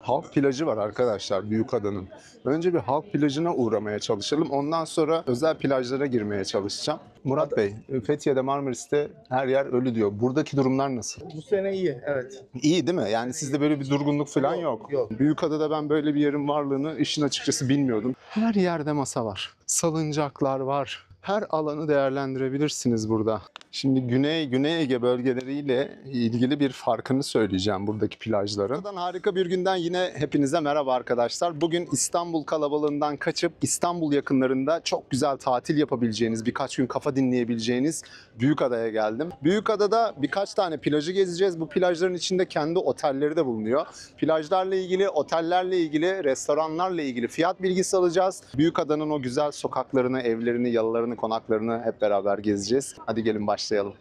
halk plajı var arkadaşlar Büyükada'nın. Önce bir halk plajına uğramaya çalışalım. Ondan sonra özel plajlara girmeye çalışacağım. Murat Bey, Fethiye'de Marmaris'te her yer ölü diyor. Buradaki durumlar nasıl? Bu sene iyi, evet. İyi değil mi? Yani sizde böyle bir durgunluk falan yok. Yok. Büyükada'da ben böyle bir yerin varlığını işin açıkçası bilmiyordum. Her yerde masa var. Salıncaklar var. Her alanı değerlendirebilirsiniz burada. Şimdi Güney Ege bölgeleriyle ilgili bir farkını söyleyeceğim buradaki plajların. Buradan harika bir günden yine hepinize merhaba arkadaşlar. Bugün İstanbul kalabalığından kaçıp İstanbul yakınlarında çok güzel tatil yapabileceğiniz, birkaç gün kafa dinleyebileceğiniz Büyükada'ya geldim. Büyükada'da birkaç tane plajı gezeceğiz. Bu plajların içinde kendi otelleri de bulunuyor. Plajlarla ilgili, otellerle ilgili, restoranlarla ilgili fiyat bilgisi alacağız. Büyükada'nın o güzel sokaklarını, evlerini, yalılarını, konaklarını hep beraber gezeceğiz. Hadi gelin başlayalım.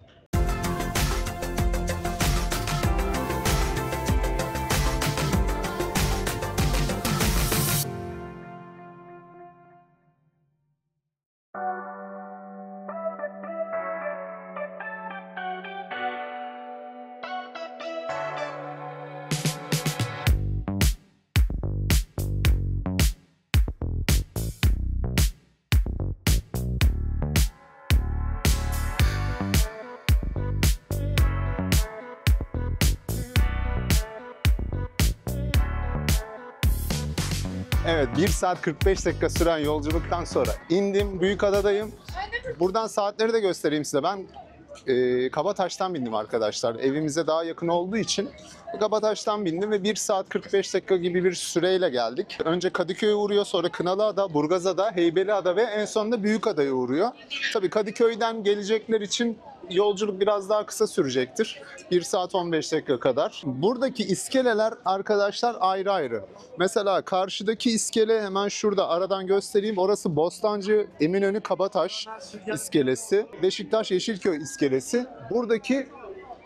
Evet, 1 saat 45 dakika süren yolculuktan sonra indim. Büyükada'dayım. Buradan saatleri de göstereyim size. Ben Kabataş'tan bindim arkadaşlar. Evimize daha yakın olduğu için Kabataş'tan bindim ve 1 saat 45 dakika gibi bir süreyle geldik. Önce Kadıköy'e uğruyor, sonra Kınalıada, Burgazada, Heybeliada ve en sonunda Büyükada'ya uğruyor. Tabii Kadıköy'den gelecekler için yolculuk biraz daha kısa sürecektir. 1 saat 15 dakika kadar. Buradaki iskeleler arkadaşlar ayrı ayrı. Mesela karşıdaki iskele hemen şurada aradan göstereyim. Orası Bostancı, Eminönü, Kabataş iskelesi. Beşiktaş, Yeşilköy iskelesi. Buradaki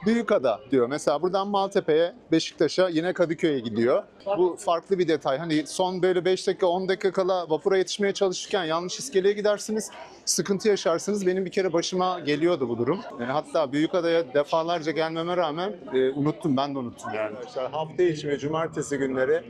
Büyükada diyor. Mesela buradan Maltepe'ye, Beşiktaş'a, yine Kadıköy'e gidiyor. Bu farklı bir detay. Hani son böyle 5 dakika, 10 dakika kala vapura yetişmeye çalışırken yanlış iskeleye gidersiniz, sıkıntı yaşarsınız. Benim bir kere başıma geliyordu bu durum. Hatta Büyükada'ya defalarca gelmeme rağmen unuttum, ben de unuttum yani. Arkadaşlar hafta içi ve cumartesi günleri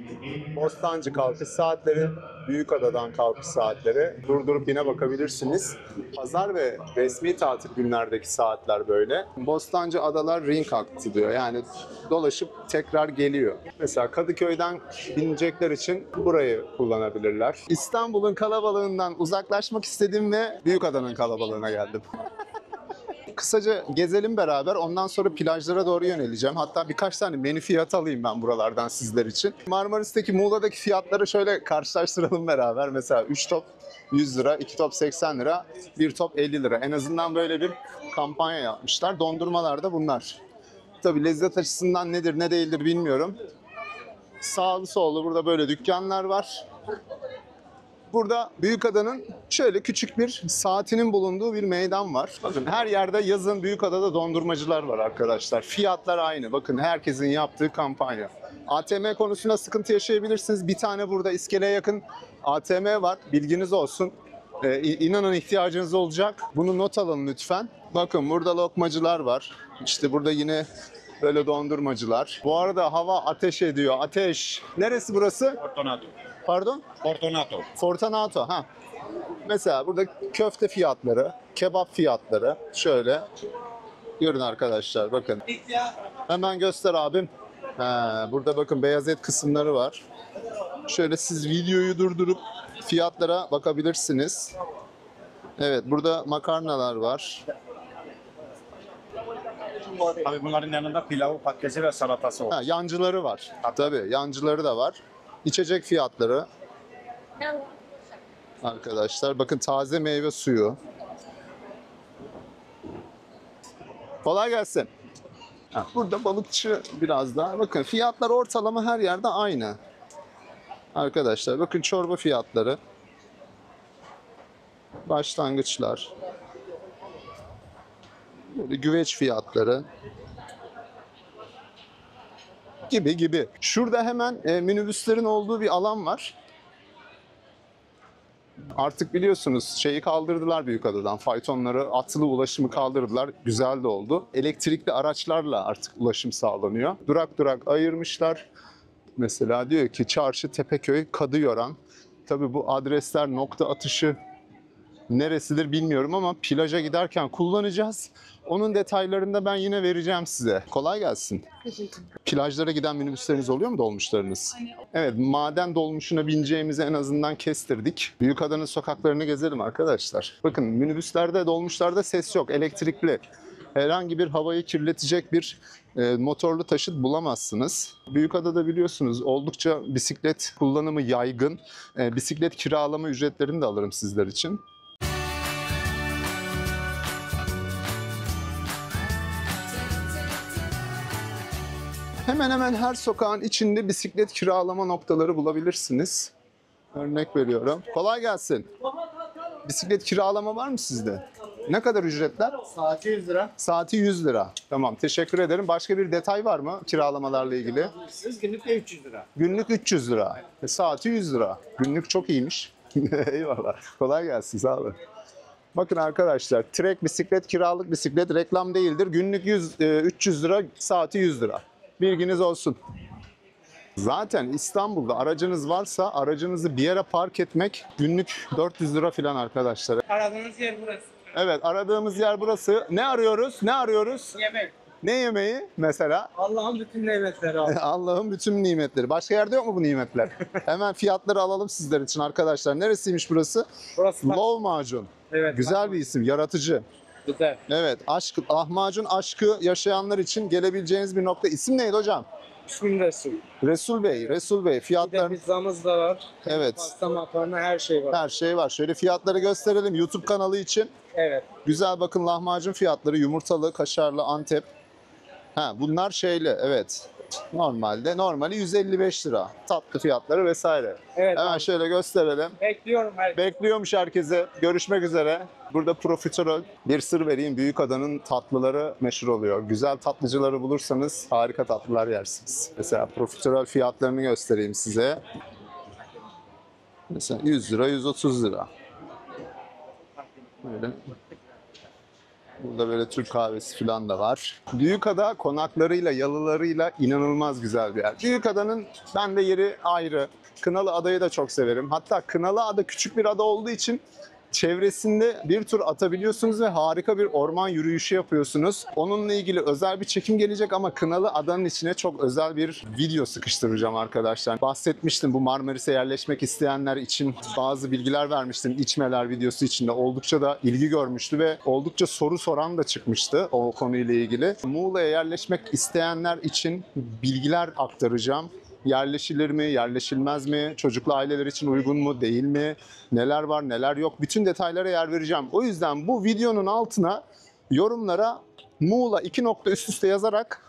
Bostancı kalkış saatleri, Büyükada'dan kalkış saatleri. Durdurup yine bakabilirsiniz. Pazar ve resmi tatil günlerdeki saatler böyle. Bostancı Adalar Ring hattı diyor. Yani dolaşıp tekrar geliyor. Mesela Kadıköy'den binecekler için burayı kullanabilirler. İstanbul'un kalabalığından uzaklaşmak istedim ve Büyükada'nın kalabalığına geldim. Kısaca gezelim beraber. Ondan sonra plajlara doğru yöneleceğim. Hatta birkaç tane menü fiyatı alayım ben buralardan sizler için. Marmaris'teki, Muğla'daki fiyatları şöyle karşılaştıralım beraber. Mesela 3 top 100 lira, 2 top 80 lira, 1 top 50 lira. En azından böyle bir kampanya yapmışlar. Dondurmalar da bunlar. Tabii lezzet açısından nedir ne değildir bilmiyorum. Sağlı sollu burada böyle dükkanlar var. Burada Büyükada'nın şöyle küçük bir saatinin bulunduğu bir meydan var. Bakın her yerde yazın Büyükada'da dondurmacılar var arkadaşlar. Fiyatlar aynı. Bakın herkesin yaptığı kampanya. ATM konusunda sıkıntı yaşayabilirsiniz. Bir tane burada iskeleye yakın ATM var. Bilginiz olsun. İnanın ihtiyacınız olacak. Bunu not alın lütfen. Bakın burada lokmacılar var. İşte burada yine böyle dondurmacılar. Bu arada hava ateş ediyor. Ateş. Neresi burası? Fortunato. Pardon? Fortunato. Fortunato. Ha. Mesela burada köfte fiyatları, kebap fiyatları şöyle. Görün arkadaşlar bakın. Hemen göster abim. Burada bakın beyaz et kısımları var. Şöyle siz videoyu durdurup fiyatlara bakabilirsiniz. Evet, burada makarnalar var. Tabii bunların yanında pilavı, patatesi ve salatası var. Yancıları var. Tabii yancıları da var. İçecek fiyatları. Arkadaşlar bakın taze meyve suyu. Kolay gelsin. Burada balıkçı biraz daha. Bakın fiyatlar ortalama her yerde aynı. Arkadaşlar bakın çorba fiyatları. Başlangıçlar. Böyle güveç fiyatları. Gibi. Şurada hemen minibüslerin olduğu bir alan var. Artık biliyorsunuz şeyi kaldırdılar Büyükada'dan. Faytonları, atlı ulaşımı kaldırdılar. Güzel de oldu. Elektrikli araçlarla artık ulaşım sağlanıyor. Durak durak ayırmışlar. Mesela diyor ki Çarşı Tepeköy Kadıyoran. Tabii bu adresler nokta atışı neresidir bilmiyorum ama plaja giderken kullanacağız. Onun detaylarını da ben yine vereceğim size. Kolay gelsin. Plajlara giden minibüsleriniz oluyor mu, dolmuşlarınız? Evet, maden dolmuşuna bineceğimizi en azından kestirdik. Büyükada'nın sokaklarını gezelim arkadaşlar. Bakın minibüslerde, dolmuşlarda ses yok, elektrikli. Herhangi bir havayı kirletecek bir motorlu taşıt bulamazsınız. Büyükada'da biliyorsunuz oldukça bisiklet kullanımı yaygın. Bisiklet kiralama ücretlerini de alırım sizler için. Hemen hemen her sokağın içinde bisiklet kiralama noktaları bulabilirsiniz. Örnek veriyorum. Kolay gelsin. Bisiklet kiralama var mı sizde? Ne kadar ücretler? Saati 100 lira. Saati 100 lira. Tamam, teşekkür ederim. Başka bir detay var mı kiralamalarla ilgili? Siz günlük de 300 lira. Günlük 300 lira. Saati 100 lira. Günlük çok iyiymiş. Eyvallah. Kolay gelsin, sağ olun. Bakın arkadaşlar, Trek bisiklet, kiralık bisiklet reklam değildir. Günlük 300 lira, saati 100 lira. Bilginiz olsun. Zaten İstanbul'da aracınız varsa aracınızı bir yere park etmek günlük 400 lira falan arkadaşlar. Aradığınız yer burası. Evet, aradığımız yer burası. Ne arıyoruz? Ne arıyoruz? Yemek. Ne yemeği mesela? Allah'ın bütün nimetleri abi. Allah'ın bütün nimetleri. Başka yerde yok mu bu nimetler? Hemen fiyatları alalım sizler için arkadaşlar. Neresiymiş burası? Burası bak. Love Macun. Evet. Güzel bir isim, yaratıcı. Güzel. Evet, lahmacun aşkı yaşayanlar için gelebileceğiniz bir nokta. İsim neydi hocam? İsmim Resul. Resul Bey, Resul Bey. Bir de Fiyatlar, pizzamız da var. evet, Pasta, makarna, her şey var. her şey var. Şöyle fiyatları gösterelim YouTube kanalı için. Evet. Güzel, bakın lahmacun fiyatları yumurtalı, kaşarlı, Antep. Ha, bunlar şeyli, evet. Normali 155 lira. Tatlı fiyatları vesaire. Evet. Hemen abi. şöyle gösterelim. Bekliyorum her. Bekliyormuş herkese. Görüşmek üzere. Burada profiterol. Bir sır vereyim. Büyükada'nın tatlıları meşhur oluyor. Güzel tatlıcıları bulursanız harika tatlılar yersiniz. Mesela profiterol fiyatlarını göstereyim size. Mesela 100 lira, 130 lira. Böyle. Burada böyle Türk kahvesi falan da var. Büyükada konaklarıyla, yalılarıyla inanılmaz güzel bir yer. Büyükada'nın bende yeri ayrı. Kınalı Adayı da çok severim. Hatta Kınalı Ada küçük bir ada olduğu için çevresinde bir tur atabiliyorsunuz ve harika bir orman yürüyüşü yapıyorsunuz. Onunla ilgili özel bir çekim gelecek ama Kınalı Adanın içine çok özel bir video sıkıştıracağım arkadaşlar. Bahsetmiştim, bu Marmaris'e yerleşmek isteyenler için bazı bilgiler vermiştim İçmeler videosu içinde. Oldukça da ilgi görmüştü ve oldukça soru soran da çıkmıştı o konuyla ilgili. Muğla'ya yerleşmek isteyenler için bilgiler aktaracağım. Yerleşilir mi, yerleşilmez mi, çocuklu aileler için uygun mu, değil mi, neler var, neler yok, bütün detaylara yer vereceğim. O yüzden bu videonun altına yorumlara Muğla 2 nokta üst üste yazarak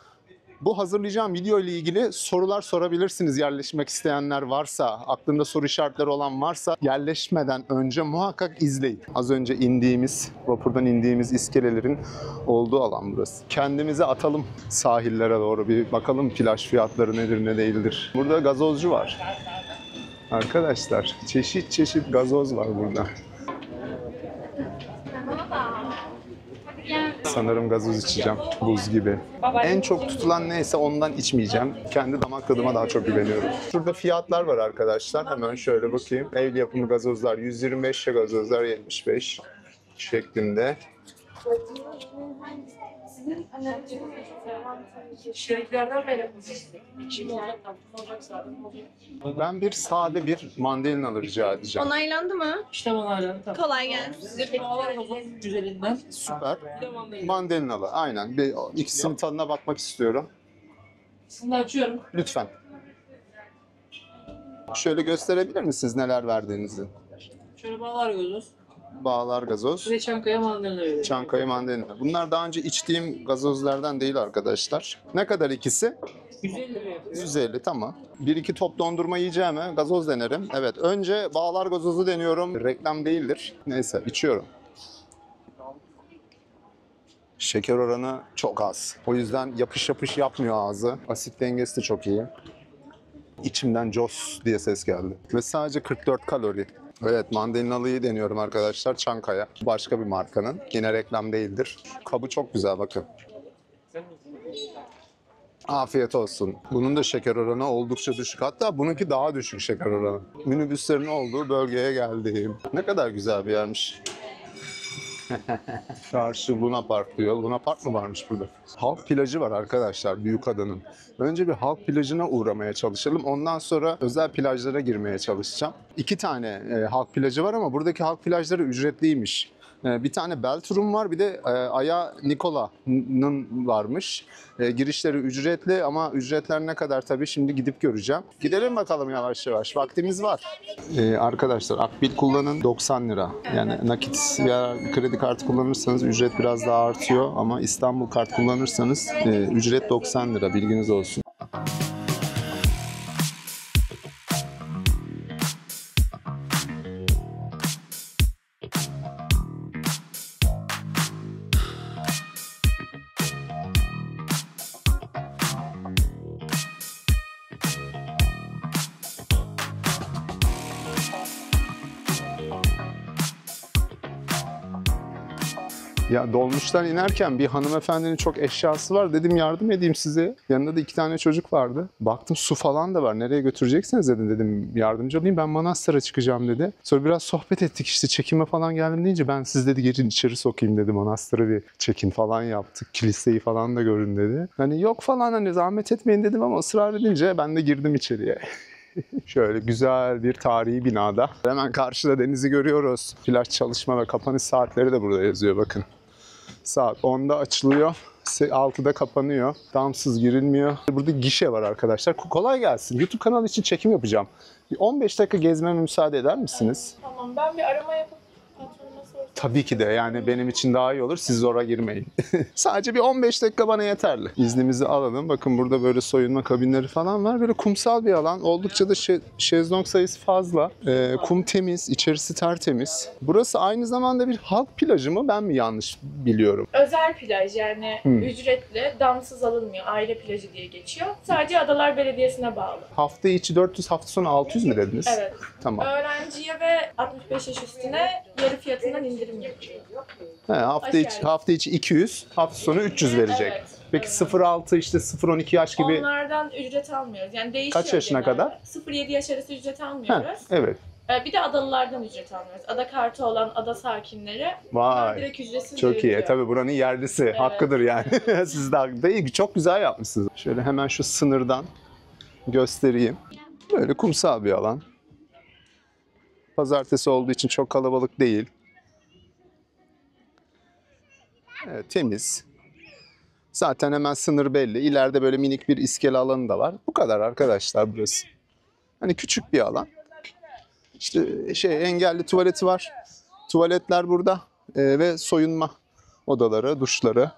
bu hazırlayacağım video ile ilgili sorular sorabilirsiniz. Yerleşmek isteyenler varsa, aklında soru işaretleri olan varsa yerleşmeden önce muhakkak izleyin. Az önce vapurdan indiğimiz iskelelerin olduğu alan burası. Kendimizi atalım sahillere doğru, bir bakalım plaj fiyatları nedir ne değildir. Burada gazozcu var. Arkadaşlar çeşit çeşit gazoz var burada. Sanırım gazoz içeceğim, buz gibi. En çok tutulan neyse ondan içmeyeceğim. Kendi damak tadıma daha çok güveniyorum. Şurada fiyatlar var arkadaşlar. Hemen şöyle bakayım. Evli yapımı gazozlar 125, gazozlar 75 şeklinde. Şeriklerden benim. Ben bir sade bir mandalina rica edeceğim. Onaylandı mı? İşte bana hala. Kolay gelsin. Size bağlar gazozun güzelinden. Süper. Bir de mandalina. Mandalinalı, aynen. Bir ikisinin tadına bakmak istiyorum. Şimdi açıyorum. Lütfen. Şöyle gösterebilir misiniz neler verdiğinizi? Şöyle bağlar gazoz. Bağlar gazoz. Bir de Çankaya mandalina veriyorum. Çankaya mandalina. Bunlar daha önce içtiğim gazozlardan değil arkadaşlar. Ne kadar ikisi? 150 lira yapıyor. 150, tamam. Bir iki top dondurma yiyeceğime gazoz denerim. Evet, önce bağlar gazozu deniyorum. Reklam değildir. Neyse, içiyorum. Şeker oranı çok az. O yüzden yapış yapış yapmıyor ağzı. Asit dengesi de çok iyi. İçimden Jos diye ses geldi. Ve sadece 44 kalori. Evet, mandalinalıyı deniyorum arkadaşlar. Çankaya. Başka bir markanın. Yine reklam değildir. Kabı çok güzel, bakın. Afiyet olsun. Bunun da şeker oranı oldukça düşük. Hatta bununki daha düşük şeker oranı. Minibüslerin olduğu bölgeye geldim. Ne kadar güzel bir yermiş. Karşı Luna Park diyor. Luna Park mı varmış burada? Halk plajı var arkadaşlar Büyükada'nın. Önce bir halk plajına uğramaya çalışalım. Ondan sonra özel plajlara girmeye çalışacağım. 2 tane halk plajı var ama buradaki halk plajları ücretliymiş. Bir tane Beltrum var, bir de Aya Nikola'nın varmış. Girişleri ücretli ama ücretler ne kadar tabii şimdi gidip göreceğim. Gidelim bakalım yavaş yavaş. Vaktimiz var. Arkadaşlar Akbil kullanın 90 lira. Yani nakit veya kredi kartı kullanırsanız ücret biraz daha artıyor ama İstanbul kart kullanırsanız ücret 90 lira. Bilginiz olsun. Ya dolmuştan inerken bir hanımefendinin çok eşyası var. Dedim yardım edeyim size. Yanında da 2 tane çocuk vardı. Baktım su falan da var. Nereye götüreceksiniz dedim yardımcı olayım. Ben manastıra çıkacağım dedi. Sonra biraz sohbet ettik işte çekime falan geldim deyince ben siz dedi gelin içeri sokayım dedi. Manastıra bir çekim falan yaptık. Kiliseyi falan da görün dedi. Hani yok falan hani zahmet etmeyin dedim ama ısrar edince ben de girdim içeriye. Şöyle güzel bir tarihi binada. Hemen karşıda denizi görüyoruz. Plaj çalışma ve kapanış saatleri de burada yazıyor bakın. Saat 10'da açılıyor, 6'da kapanıyor. Damsız girilmiyor. Burada gişe var arkadaşlar. Kolay gelsin. YouTube kanalı için çekim yapacağım. Bir 15 dakika gezmeme müsaade eder misiniz? Tamam, ben bir arama yapıp patronuma sorsam. Tabii ki de yani benim için daha iyi olur. Siz zora girmeyin. Sadece bir 15 dakika bana yeterli. İznimizi alalım. Bakın burada böyle soyunma kabinleri falan var. Böyle kumsal bir alan. Oldukça da şezlong sayısı fazla. Kum temiz, içerisi tertemiz. Burası aynı zamanda bir halk plajı mı? Ben mi yanlış biliyorum? Özel plaj yani ücretli, damsız alınmıyor. Aile plajı diye geçiyor. Sadece Adalar Belediyesi'ne bağlı. Hafta içi 400, hafta sonu 600 mü dediniz? Evet. Tamam. Öğrenciye ve 65 yaş üstüne yarı fiyatından indirim yapıyor. He, hafta içi 200, hafta sonu 300 verecek. Evet. Peki 0-6 işte 0-12 yaş gibi. Onlardan ücret almıyoruz. Yani değişiyor. Kaç yaşına genelde. kadar? 0-7 yaş arası ücret He, almıyoruz. evet. Bir de adalılardan ücret almıyoruz. Ada kartı olan ada sakinleri onlar Vay. direkt ücretsiz Çok iyi. veriliyor. Tabii buranın yerlisi. Hakkıdır yani. Siz de haklı. İyi, çok güzel yapmışsınız. Şöyle hemen şu sınırdan göstereyim. Böyle kumsal bir alan. Pazartesi olduğu için çok kalabalık değil. Evet, temiz. Zaten hemen sınır belli. İleride böyle minik bir iskele alanı da var. Bu kadar arkadaşlar burası. Hani küçük bir alan. İşte engelli tuvaleti var. Tuvaletler burada ve soyunma odaları, duşları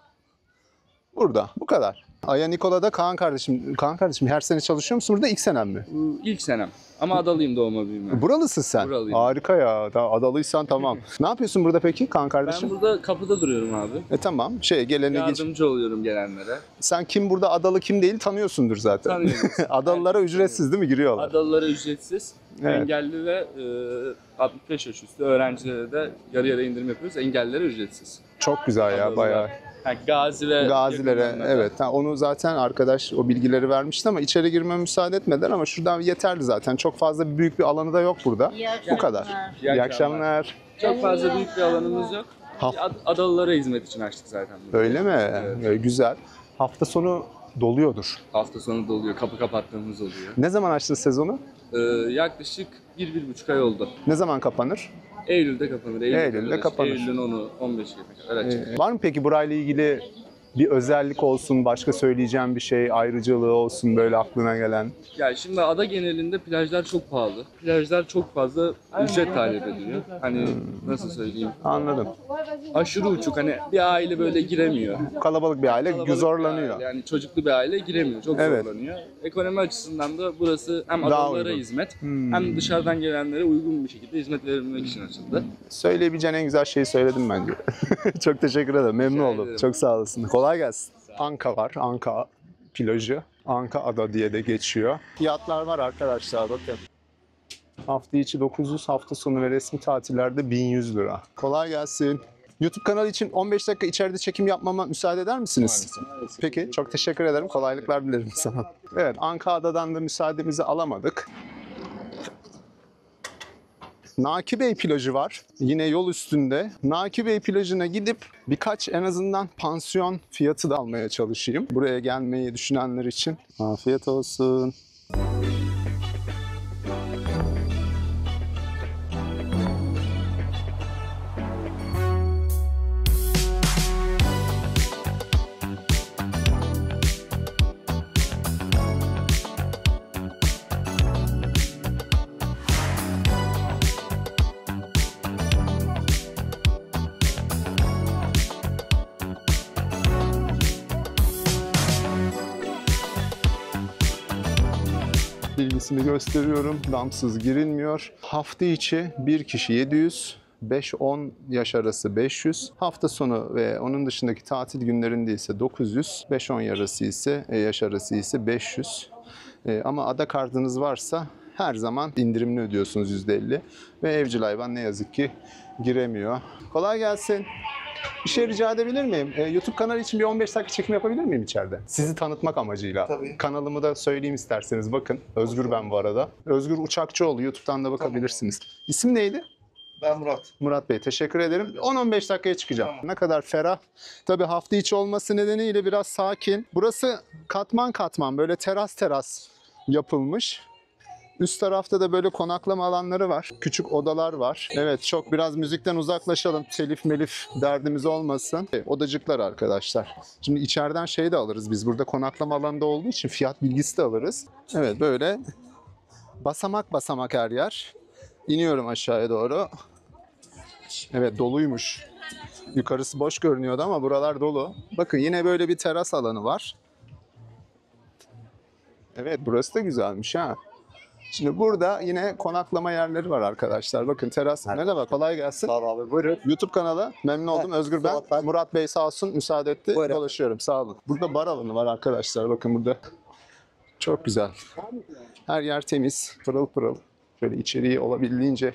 burada. Bu kadar. Aya Nikola'da Kaan kardeşim her sene çalışıyor musun burada? İlk senem mi? İlk senem. Ama adalıyım doğma büyüme. Buralısın sen. Buralıyım. Harika ya. Adalıysan tamam. Ne yapıyorsun burada peki Kaan kardeşim? Ben burada kapıda duruyorum abi. Tamam. Gelene geç. Yardımcı oluyorum gelenlere. Sen kim burada adalı kim değil tanıyorsundur zaten. Tanıyorum. Adalılara ücretsiz değil mi? Giriyorlar. Adalılara ücretsiz. Evet. Engelli ve 65 yaş üstü öğrencilere de yarı yarı indirim yapıyoruz. Engellilere ücretsiz. Çok güzel ya bayağı. Gazi ve Gazilere yakınlarına da. evet. Onu zaten arkadaş o bilgileri vermişti ama içeri girmeme müsaade etmediler ama şuradan yeterli zaten. Çok fazla büyük bir alanı da yok burada. Bu kadar. İyi akşamlar. Çok fazla büyük bir alanımız yok. Adalılara hizmet için açtık zaten. Bunu. Öyle mi? Evet. Güzel. Hafta sonu doluyordur. Hafta sonu doluyor. Kapı kapattığımız oluyor. Ne zaman açtınız sezonu? Yaklaşık 1-1,5 ay oldu. Ne zaman kapanır? Eylül'de kapanır. Eylül'de kapanır. Eylül'ün 10'u 15'i kadar açık. Var mı peki burayla ilgili bir özellik olsun, başka söyleyeceğim bir şey, ayrıcalığı olsun böyle aklına gelen? Ya şimdi ada genelinde plajlar çok pahalı. Plajlar çok fazla ücret talep ediyor. Hani nasıl söyleyeyim? Anladım. Aşırı uçuk. Hani bir aile böyle giremiyor. Kalabalık bir aile Kalabalık zorlanıyor. bir aile, yani çocuklu bir aile giremiyor. Çok Evet. zorlanıyor. Ekonomi açısından da burası hem Daha adalara uygun. hizmet hem dışarıdan gelenlere uygun bir şekilde hizmet verilmek için açıldı. Söyleyebileceğin en güzel şeyi söyledim bence. Çok teşekkür ederim. Memnun Rica oldum. ederim. Çok sağ olasın. Kolay gelsin. Anka var. Anka plajı. Anka Ada diye de geçiyor. Fiyatlar var arkadaşlar bakın. Hafta içi 900, hafta sonu ve resmi tatillerde 1100 lira. Kolay gelsin. YouTube kanalı için 15 dakika içeride çekim yapmama müsaade eder misiniz? Peki, çok teşekkür ederim. Kolaylıklar dilerim sana. Evet, Ankara'dan da müsaademizi alamadık. Naki Bey plajı var. Yine yol üstünde. Naki Bey plajına gidip birkaç en azından pansiyon fiyatı da almaya çalışayım. Buraya gelmeyi düşünenler için. Afiyet olsun. Bilgisini gösteriyorum. Damsız girilmiyor. Hafta içi bir kişi 700, 5-10 yaş arası 500. Hafta sonu ve onun dışındaki tatil günlerinde ise 900, 5-10 yaş arası ise 500. Ama ada kartınız varsa her zaman indirimli ödüyorsunuz %50. Ve evcil hayvan ne yazık ki giremiyor. Kolay gelsin. Bir şey rica edebilir miyim? YouTube kanalı için bir 15 dakika çekim yapabilir miyim içeride? Sizi tanıtmak amacıyla. Tabii. Kanalımı da söyleyeyim isterseniz. Bakın. Özgür ben bu arada. Özgür Uçakçıoğlu. YouTube'dan da bakabilirsiniz. İsim neydi? Ben Murat. Murat Bey, teşekkür ederim. 10-15 dakikaya çıkacağım. Ne kadar ferah. Tabii hafta içi olması nedeniyle biraz sakin. Burası katman katman, böyle teras teras yapılmış. Üst tarafta da böyle konaklama alanları var. Küçük odalar var. Evet, çok biraz müzikten uzaklaşalım. Telif melif derdimiz olmasın. Odacıklar arkadaşlar. Şimdi içeriden şey de alırız biz. Burada konaklama alanında olduğu için fiyat bilgisi de alırız. Evet, böyle basamak basamak her yer. İniyorum aşağıya doğru. Evet, doluymuş. Yukarısı boş görünüyordu ama buralar dolu. Bakın yine böyle bir teras alanı var. Evet, burası da güzelmiş ha. Şimdi burada yine konaklama yerleri var arkadaşlar. Bakın teras. Merhaba, kolay gelsin. Sağ ol abi. Buyurun. YouTube kanalı. Memnun oldum. Özgür ben. Murat ben. Murat Bey sağ olsun müsaade etti. Buyurun. Dolaşıyorum. Sağ olun. Burada bar alanı var arkadaşlar. Bakın burada. Çok güzel. Her yer temiz. Pırıl pırıl. Şöyle içeriği olabildiğince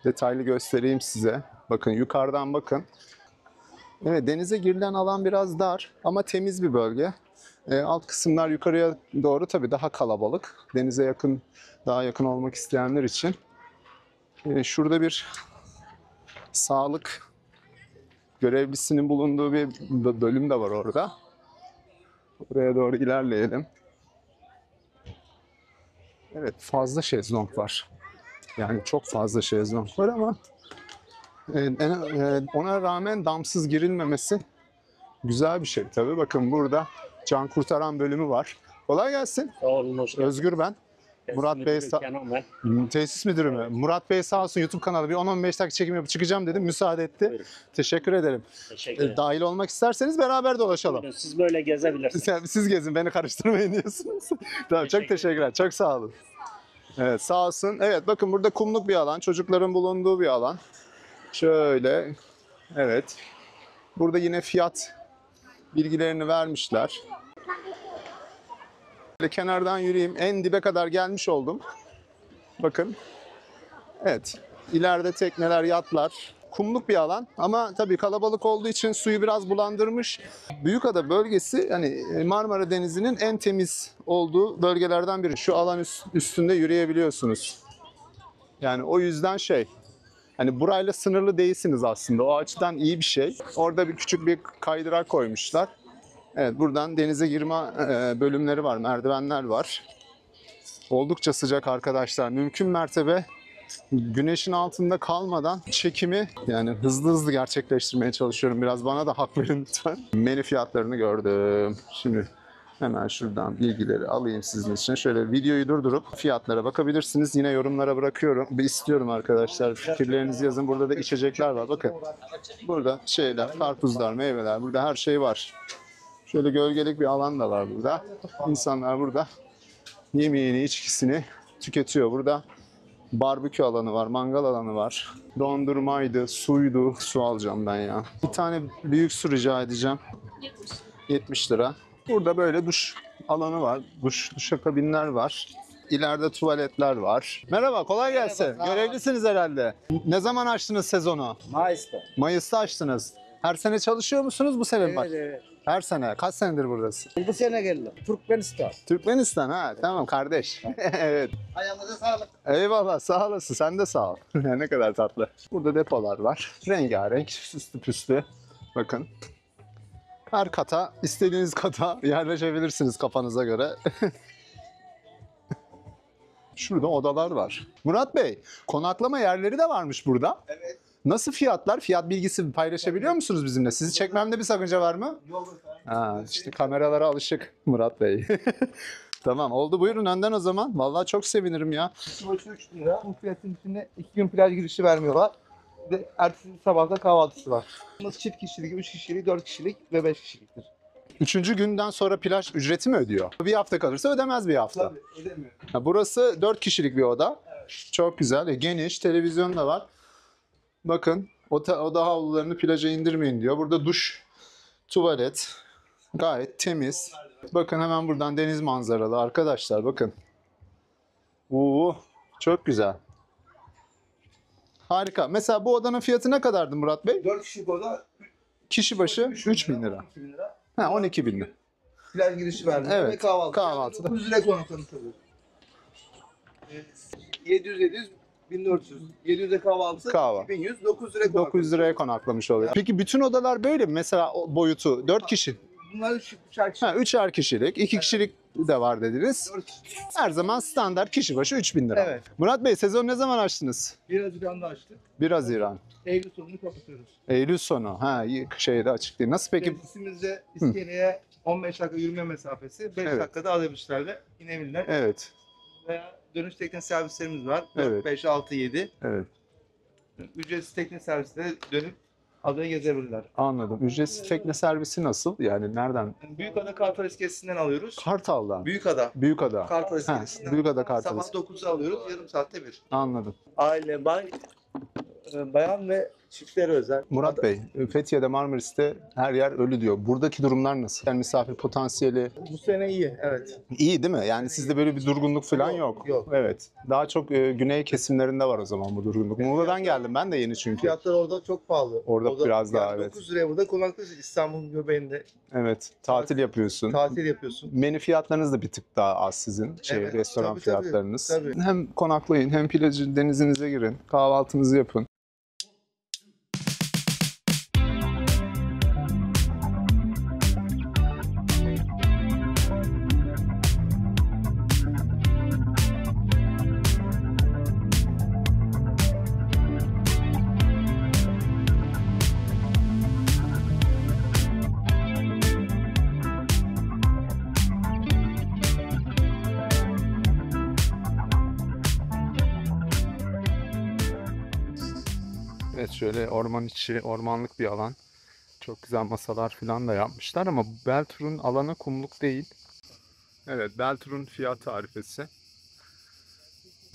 detaylı göstereyim size. Bakın yukarıdan bakın. Evet, denize girilen alan biraz dar ama temiz bir bölge. Alt kısımlar yukarıya doğru tabii daha kalabalık. Denize yakın, daha yakın olmak isteyenler için. Şurada bir sağlık görevlisinin bulunduğu bir bölüm de var orada. Buraya doğru ilerleyelim. Evet, fazla şezlong var. Yani çok fazla şezlong var ama ona rağmen damsız girilmemesi güzel bir şey tabii. Bakın burada can kurtaran bölümü var. Kolay gelsin. Sağ olun, hoş geldiniz. Özgür ben. Murat Bey Kenan ben. tesis müdürü mü? Murat Bey sağ olsun YouTube kanalı bir 10-15 dakika çekim yapıp çıkacağım dedim. Müsaade etti. Buyurun. Teşekkür ederim. Teşekkür ederim. Dahil olmak isterseniz beraber dolaşalım. Buyurun, siz böyle gezebilirsiniz. Siz gezin, beni karıştırmayın diyorsunuz. Tamam, çok teşekkürler. Çok sağ olun. Evet, sağ olsun. Evet, bakın burada kumluk bir alan. Çocukların bulunduğu bir alan. Şöyle. Evet. Burada yine fiyat bilgilerini vermişler. Böyle kenardan yürüyeyim. En dibe kadar gelmiş oldum. Bakın. Evet. İleride tekneler, yatlar. Kumluk bir alan ama tabii kalabalık olduğu için suyu biraz bulandırmış. Büyükada bölgesi hani Marmara Denizi'nin en temiz olduğu bölgelerden biri. Şu alan üstünde yürüyebiliyorsunuz. Yani o yüzden hani burayla sınırlı değilsiniz aslında. O açıdan iyi bir şey. Orada bir küçük bir kaydırak koymuşlar. Evet, buradan denize girme bölümleri var, merdivenler var. Oldukça sıcak arkadaşlar. Mümkün mertebe güneşin altında kalmadan çekimi yani hızlı gerçekleştirmeye çalışıyorum. Biraz bana da hak verin lütfen. Menü fiyatlarını gördüm. Şimdi hemen şuradan bilgileri alayım sizin için. Şöyle videoyu durdurup fiyatlara bakabilirsiniz. Yine yorumlara bırakıyorum. İstiyorum arkadaşlar. Fikirlerinizi yazın. Burada da içecekler var. Bakın. Burada karpuzlar, meyveler. Burada her şey var. Şöyle gölgelik bir alan da var burada. İnsanlar burada yemeğini, içkisini tüketiyor. Burada barbekü alanı var, mangal alanı var. Dondurmaydı, suydu. Su alacağım ben ya. Bir tane büyük su rica edeceğim. 70 lira. Burada böyle duş alanı var. Duşakabinler var. İleride tuvaletler var. Merhaba, kolay gelsin. Görevlisiniz herhalde. Ne zaman açtınız sezonu? Mayıs'ta. Mayıs'ta açtınız. Her sene çalışıyor musunuz? Bu sene mi bak? Evet. Her sene. Kaç senedir buradasın? Bu sene geldim. Türkmenistan. Türkmenistan ha. Tamam kardeş. Evet. Ayağınıza sağlık. Eyvallah sağ olasın. Sen de sağ ol. Ne kadar tatlı. Burada depolar var. Rengarenk, süslü püslü. Bakın. Her kata, istediğiniz kata yerleşebilirsiniz kafanıza göre. Şurada odalar var. Murat Bey, konaklama yerleri de varmış burada. Evet. Nasıl fiyatlar? Fiyat bilgisi paylaşabiliyor musunuz bizimle? Sizi çekmemde bir sakınca var mı? Yok efendim. Ha, işte kameralara alışık Murat Bey. Tamam oldu, buyurun önden o zaman. Vallahi çok sevinirim ya. Kişi başı 3 lira. Bu fiyatın içinde 2 gün plaj girişi vermiyorlar. Bir de ertesi sabahta kahvaltısı var. Bunlar çift kişilik, 3 kişilik, 4 kişilik ve 5 kişiliktir. Üçüncü günden sonra plaj ücreti mi ödüyor? Bir hafta kalırsa ödemez bir hafta. Tabii ödemiyor. Ha, burası 4 kişilik bir oda. Çok güzel. Geniş. Televizyon da var. Bakın oda havlularını plaja indirmeyin diyor. Burada duş, tuvalet. Gayet temiz. Bakın hemen buradan deniz manzaralı arkadaşlar. Bakın. Çok güzel. Harika. Mesela bu odanın fiyatı ne kadardı Murat Bey? 4 kişilik oda Kişi başı 3.000 lira. 12 bin lira. Ha 12 bin lira. Plaj girişi vermiyor Evet, ve kahvaltı. kahvaltıda. 9 lira konaklamış oluyor. 700, 1400. 700'e kahvaltı, Kahvaltı. 2100, 9 lira konaklamış. 900 liraya konaklamış oluyor. Peki bütün odalar böyle mi? Mesela o boyutu 4 kişi. Bunlar 3'er kişi. Ha 3'er kişilik, 2 kişilik de var dediniz. 4 kişi. Her zaman standart kişi başı 3.000 lira. Evet. Murat Bey sezon ne zaman açtınız? 1 Haziran'da açtık. 1 Haziran. Eylül sonunu kapatıyoruz. Eylül sonu. Ha şeyde açık değil. Nasıl peki? Tesisimizde iskeleye 15 dakika yürüme mesafesi, 5 Evet. dakikada otobüslerle inebilirler. Evet. Veya dönüş tekne servislerimiz var. Evet. 4, 5, 6, 7. Evet. Ücretsiz tekne servisleri dönüp adaya gezebilirler. Anladım. Ücretsiz tekne servisi nasıl? Yani nereden? Yani Büyükada Kartal İskelesi'nden alıyoruz. Kartal'dan. Büyükada. Büyükada. Kartal Ha, İskelesi'nden. Büyükada Kartal. Sabah 9'da alıyoruz, yarım saatte bir. Anladım. Aile, bayan ve çiftlere özel. Murat Bey, Fethiye'de Marmaris'te her yer ölü diyor. Buradaki durumlar nasıl? Yani misafir potansiyeli Bu sene iyi, evet. iyi değil mi? Yani sizde böyle bir durgunluk falan yok. Yok. Evet. Daha çok güney kesimlerinde var o zaman bu durgunluk. Muğla'dan geldim ben de yeni çünkü. Fiyatlar orada çok pahalı. Orada biraz daha, yani evet. 9 liraya burada konaklıyorsun. İstanbul'un göbeğinde Evet. Tatil yapıyorsun. tatil yapıyorsun. Menü fiyatlarınız da bir tık daha az sizin. Evet, Restoran tabii, fiyatlarınız. tabii. Hem konaklayın hem plajı denizinize girin. Kahvaltınızı yapın. Evet şöyle orman içi, ormanlık bir alan. Çok güzel masalar falan da yapmışlar ama Beltur'un alanı kumluk değil. Evet Beltur'un fiyat tarifesi.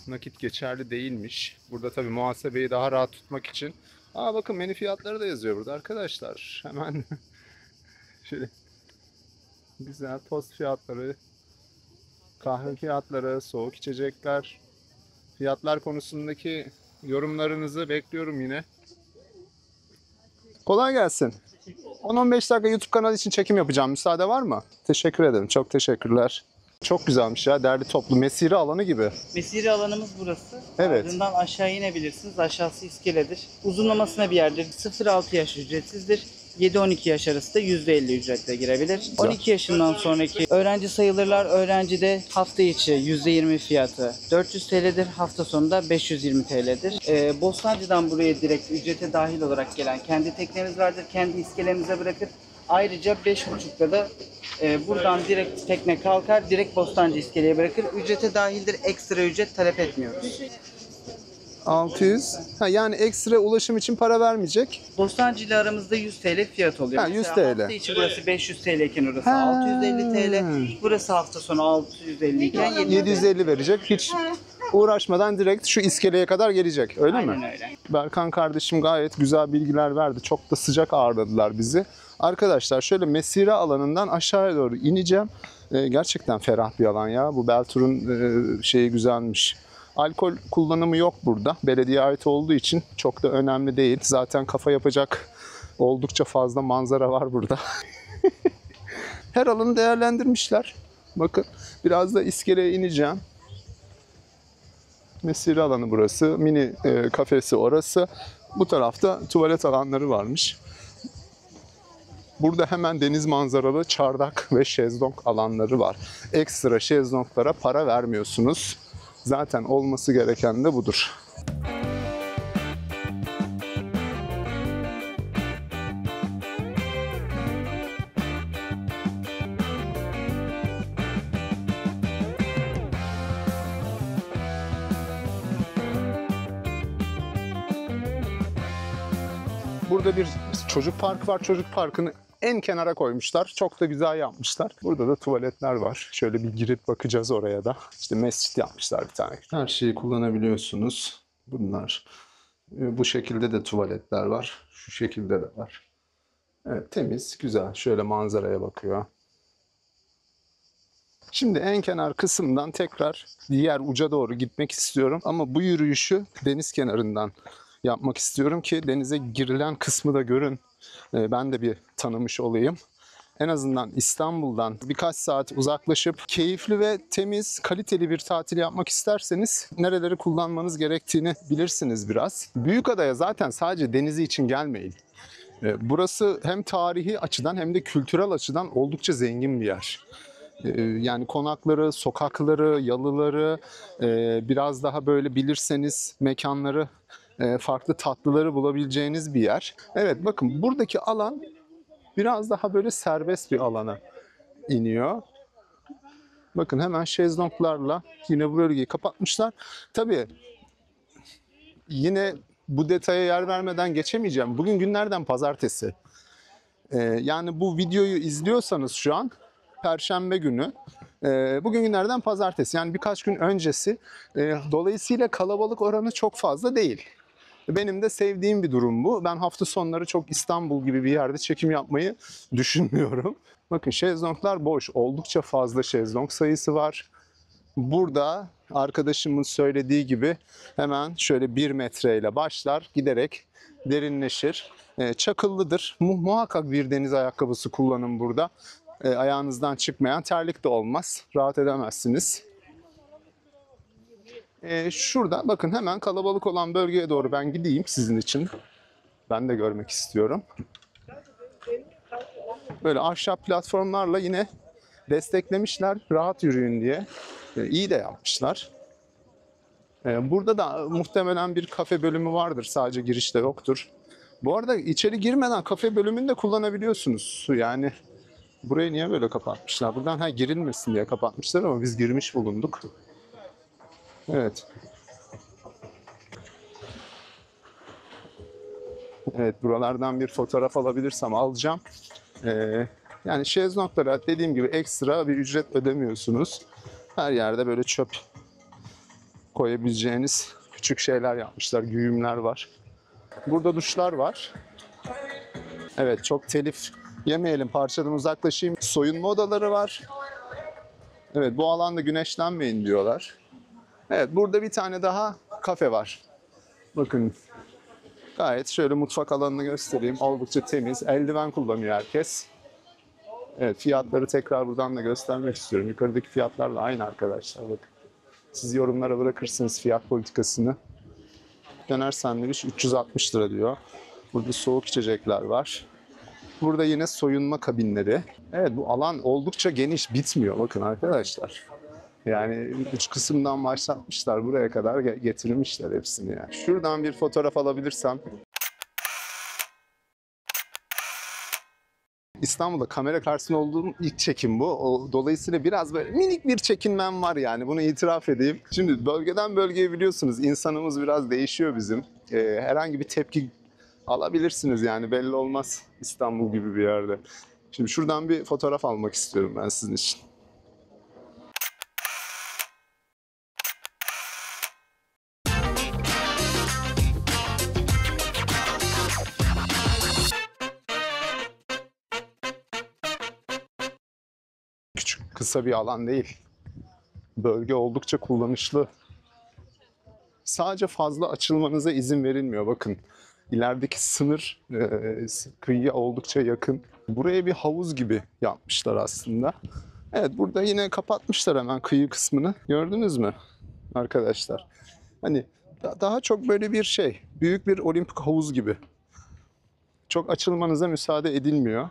Nakit geçerli değilmiş. Burada tabii muhasebeyi daha rahat tutmak için. Bakın menü fiyatları da yazıyor burada arkadaşlar. Hemen şöyle güzel tost fiyatları, kahve fiyatları, soğuk içecekler. Fiyatlar konusundaki yorumlarınızı bekliyorum yine. Kolay gelsin. 10-15 dakika YouTube kanalı için çekim yapacağım. Müsaade var mı? Teşekkür ederim. Çok teşekkürler. Çok güzelmiş ya. Derli toplu. Mesire alanı gibi. Mesire alanımız burası. Evet. Ardından aşağı inebilirsiniz. Aşağısı iskeledir. Uzunlamasına bir yerdir. 0-6 yaş ücretsizdir. 7-12 yaş arası da %50 ücretle girebilir. 12 yaşından sonraki öğrenci sayılırlar. Öğrencide hafta içi %20 fiyatı 400 TL'dir. Hafta sonunda 520 TL'dir. Bostancı'dan buraya direkt ücrete dahil olarak gelen kendi teknemiz vardır. Kendi iskelemize bırakıp ayrıca 5.30'da da buradan direkt tekne kalkar. Direkt Bostancı iskeleye bırakır. Ücrete dahildir. Ekstra ücret talep etmiyoruz. 600. Yani ekstra ulaşım için para vermeyecek. Bostancı ile aramızda 100 TL fiyat oluyor. Ha, 100 Mesela TL. Hafta içi burası 500 TL iken orası Ha. 650 TL. Burası hafta sonu 650 iken 750 verecek. Hiç uğraşmadan direkt şu iskeleye kadar gelecek. Öyle mi? Aynen öyle. Berkan kardeşim gayet güzel bilgiler verdi. Çok da sıcak ağırladılar bizi. Arkadaşlar şöyle mesire alanından aşağıya doğru ineceğim. Gerçekten ferah bir alan ya. Bu Beltur'un şeyi güzelmiş. Alkol kullanımı yok burada. Belediye ait olduğu için çok da önemli değil. Zaten kafa yapacak Oldukça fazla manzara var burada. Her alanı değerlendirmişler. Bakın biraz da iskeleye ineceğim. Mesire alanı burası. Mini kafesi orası. Bu tarafta tuvalet alanları varmış. Burada hemen deniz manzaralı çardak ve şezlong alanları var. Ekstra şezlonglara para vermiyorsunuz. Zaten olması gereken de budur. Burada bir çocuk parkı var. Çocuk parkını en kenara koymuşlar. Çok da güzel yapmışlar. Burada da tuvaletler var. Şöyle bir girip bakacağız oraya da. İşte mescit yapmışlar bir tane. Her şeyi kullanabiliyorsunuz. Bunlar. Bu şekilde de tuvaletler var. Şu şekilde de var. Evet, temiz, güzel. Şöyle manzaraya bakıyor. Şimdi en kenar kısımdan tekrar diğer uca doğru gitmek istiyorum. Ama bu yürüyüşü deniz kenarından yapmak istiyorum ki denize girilen kısmı da görün. Ben de bir tanımış olayım. En azından İstanbul'dan birkaç saat uzaklaşıp keyifli ve temiz, kaliteli bir tatil yapmak isterseniz nereleri kullanmanız gerektiğini bilirsiniz biraz. Büyükada'ya zaten sadece denizi için gelmeyin. Burası hem tarihi açıdan hem de kültürel açıdan oldukça zengin bir yer. Yani konakları, sokakları, yalıları, biraz daha böyle bilirseniz mekanları, farklı tatlıları bulabileceğiniz bir yer. Evet, bakın buradaki alan biraz daha böyle serbest bir alana iniyor. Bakın hemen şezlonglarla yine bu bölgeyi kapatmışlar. Tabii yine bu detaya yer vermeden geçemeyeceğim. Bugün günlerden pazartesi. Yani bu videoyu izliyorsanız şu an Perşembe günü. Bugün günlerden pazartesi. Yani birkaç gün öncesi. Dolayısıyla kalabalık oranı çok fazla değil. Benim de sevdiğim bir durum bu. Ben hafta sonları çok İstanbul gibi bir yerde çekim yapmayı düşünmüyorum. Bakın şezlonglar boş. Oldukça fazla şezlong sayısı var. Burada arkadaşımın söylediği gibi hemen şöyle 1 metreyle başlar, giderek derinleşir. Çakıllıdır. Muhakkak bir deniz ayakkabısı kullanın burada. Ayağınızdan çıkmayan, terlik de olmaz. Rahat edemezsiniz. Şurada bakın hemen kalabalık olan bölgeye doğru ben gideyim sizin için. Ben de görmek istiyorum. Böyle ahşap platformlarla yine desteklemişler rahat yürüyün diye. İyi de yapmışlar. Burada da muhtemelen bir kafe bölümü vardır. Sadece girişte yoktur. Bu arada içeri girmeden kafe bölümünü de kullanabiliyorsunuz. Yani burayı niye böyle kapatmışlar? Buradan girilmesin diye kapatmışlar ama biz girmiş bulunduk. Evet. Evet, buralardan bir fotoğraf alabilirsem alacağım. Yani şezlonglara dediğim gibi ekstra bir ücret ödemiyorsunuz. Her yerde böyle çöp koyabileceğiniz küçük şeyler yapmışlar. Güğümler var. Burada duşlar var. Evet, çok telif yemeyelim, parçadan uzaklaşayım. Soyunma odaları var. Evet, bu alanda güneşlenmeyin diyorlar. Evet, burada bir tane daha kafe var. Bakın, gayet şöyle mutfak alanını göstereyim. Oldukça temiz. Eldiven kullanıyor herkes. Evet, fiyatları tekrar buradan da göstermek istiyorum. Yukarıdaki fiyatlarla aynı arkadaşlar. Bakın. Siz yorumlara bırakırsınız fiyat politikasını. Döner sandviç 360 lira diyor. Burada soğuk içecekler var. Burada yine soyunma kabinleri. Evet, bu alan oldukça geniş, bitmiyor bakın arkadaşlar. Yani üç kısımdan başlatmışlar, buraya kadar getirmişler hepsini yani. Şuradan bir fotoğraf alabilirsem. İstanbul'da kamera karşısında olduğum ilk çekim bu. Dolayısıyla biraz böyle minik bir çekinmem var yani, bunu itiraf edeyim. Şimdi bölgeden bölgeye biliyorsunuz insanımız biraz değişiyor bizim. Herhangi bir tepki alabilirsiniz yani, belli olmaz İstanbul gibi bir yerde. Şimdi şuradan bir fotoğraf almak istiyorum ben sizin için. Küçük, kısa bir alan değil. Bölge oldukça kullanışlı. Sadece fazla açılmanıza izin verilmiyor bakın. İlerideki sınır kıyıya oldukça yakın. Buraya bir havuz gibi yapmışlar aslında. Evet, burada yine kapatmışlar hemen kıyı kısmını. Gördünüz mü arkadaşlar? Hani daha çok böyle bir şey, büyük bir olimpik havuz gibi. Çok açılmanıza müsaade edilmiyor.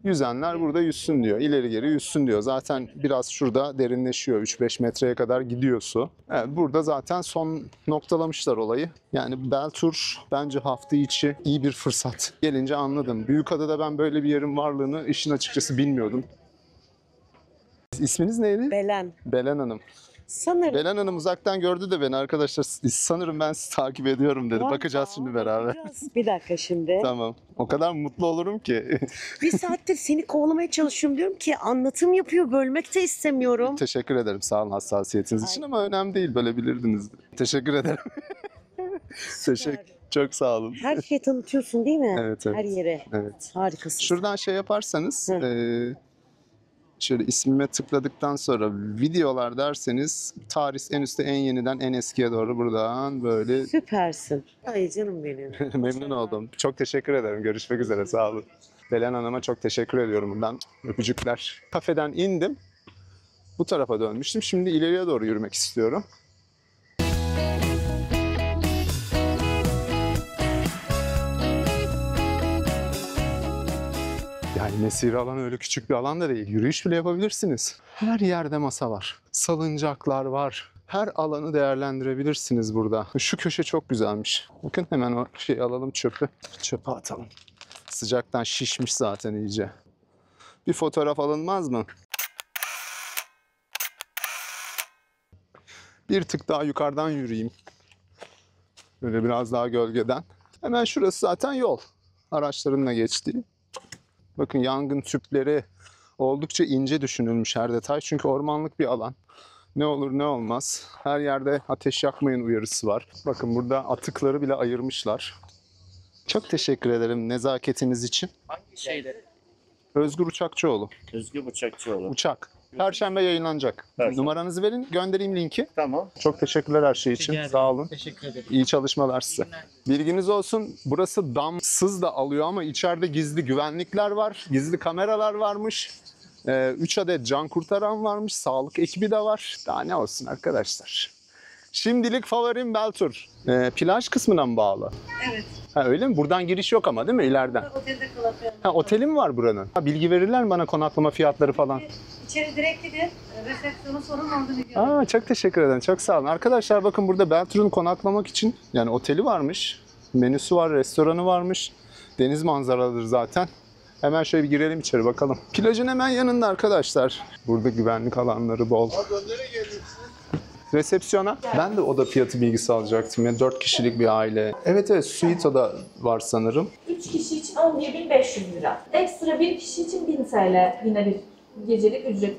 Yüzenler burada yüzsün diyor. İleri geri yüzsün diyor. Zaten biraz şurada derinleşiyor. 3-5 metreye kadar gidiyor su. Evet, burada zaten son noktalamışlar olayı. Yani Beltur bence hafta içi iyi bir fırsat. Gelince anladım. Büyükada'da ben böyle bir yerin varlığını işin açıkçası bilmiyordum. İsminiz neydi? Belen. Belen Hanım. Sanırım. Belen Hanım uzaktan gördü de beni arkadaşlar. Sanırım ben sizi takip ediyorum dedi. Bakacağız şimdi beraber. Bir dakika şimdi. Tamam. O kadar mutlu olurum ki. Bir saattir seni kovalamaya çalışıyorum, diyorum ki anlatım yapıyor, bölmek de istemiyorum. Teşekkür ederim sağ olun hassasiyetiniz için ama önemli değil, bölebilirdiniz. Teşekkür ederim. Çok sağ olun. Her şeyi tanıtıyorsun değil mi? Evet, evet. Her yere. Evet. Harikasın. Şuradan şey yaparsanız, şöyle ismime tıkladıktan sonra videolar derseniz tarih en üstte en yeniden en eskiye doğru buradan böyle. Süpersin. Ay canım benim. Memnun oldum. Çok teşekkür ederim. Görüşmek üzere. Sağ olun. Belen Hanım'a çok teşekkür ediyorum buradan. Öpücükler. Kafeden indim. Bu tarafa dönmüştüm. Şimdi ileriye doğru yürümek istiyorum. Yani mesire alan öyle küçük bir alan da değil. Yürüyüş bile yapabilirsiniz. Her yerde masa var. Salıncaklar var. Her alanı değerlendirebilirsiniz burada. Şu köşe çok güzelmiş. Bakın hemen o şeyi alalım, çöpü. Çöpe atalım. Sıcaktan şişmiş zaten iyice. Bir fotoğraf alınmaz mı? Bir tık daha yukarıdan yürüyeyim. Böyle biraz daha gölgeden. Hemen şurası zaten yol. Araçların da geçtiği. Bakın yangın tüpleri oldukça ince düşünülmüş her detay. Çünkü ormanlık bir alan. Ne olur ne olmaz. Her yerde ateş yakmayın uyarısı var. Bakın burada atıkları bile ayırmışlar. Çok teşekkür ederim nezaketiniz için. Hangi şeyleri? Özgür Uçakçıoğlu. Özgür Bıçakçıoğlu. Uçak. Perşembe yayınlanacak. Perşembe. Numaranızı verin, göndereyim linki. Tamam. Çok teşekkürler her şey için. Sağ olun. Teşekkür ederim. İyi çalışmalar size. Bilginiz olsun, burası damsız da alıyor ama içeride gizli güvenlikler var, gizli kameralar varmış. 3 adet can kurtaran varmış, sağlık ekibi de var. Daha ne olsun arkadaşlar. Şimdilik favorim Beltur. Plaj kısmına mı bağlı? Evet. Ha, öyle mi? Buradan giriş yok ama değil mi ileriden? Otelde kalabilirim. Ha, oteli mi var buranın? Ha, bilgi verirler mi bana konaklama fiyatları falan? İçeri direkt gidin. Resepsiyona sorun, orada biliyorum. Aa, çok teşekkür ederim. Çok sağ olun. Arkadaşlar bakın burada Beltur'un konaklamak için yani oteli varmış. Menüsü var, restoranı varmış. Deniz manzaralıdır zaten. Hemen şöyle bir girelim içeri bakalım. Plajın hemen yanında arkadaşlar. Burada güvenlik alanları bol. Resepsiyona. Ben de oda fiyatı bilgisi alacaktım. Yani 4 kişilik bir aile. Evet, suite oda var sanırım. 3 kişi için 11.500 lira. Ekstra bir kişi için 1000 TL yine bir gecelik ücret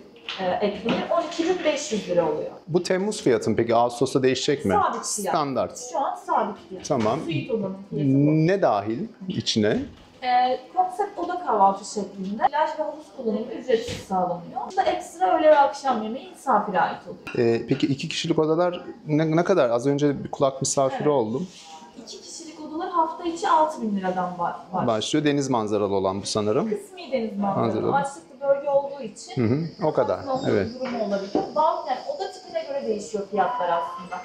ekleniyor. 12.500 lira oluyor. Bu Temmuz fiyatı mı peki? Ağustos'ta değişecek mi? Sabit fiyat. Standart. Şu an sabit fiyat. Tamam. Suite odanın fiyatı bu. Ne dahil içine? Konsept oda kahvaltı şeklinde. Plaj ve havuz kullanımı ücretsiz sağlanıyor. Bunda ekstra öğle ve akşam yemeği misafire ait oluyor. Peki 2 kişilik odalar ne kadar? Az önce bir kulak misafiri oldum. 2 kişilik odalar hafta içi 6.000 liradan var. Başlıyor. Deniz manzaralı olan bu sanırım. Kısmi deniz manzaralı. Manzaralı. Açlıklı bölge olduğu için O kadar. Evet. durumu olabiliyor. Yani oda tipine göre değişiyor fiyatlar aslında.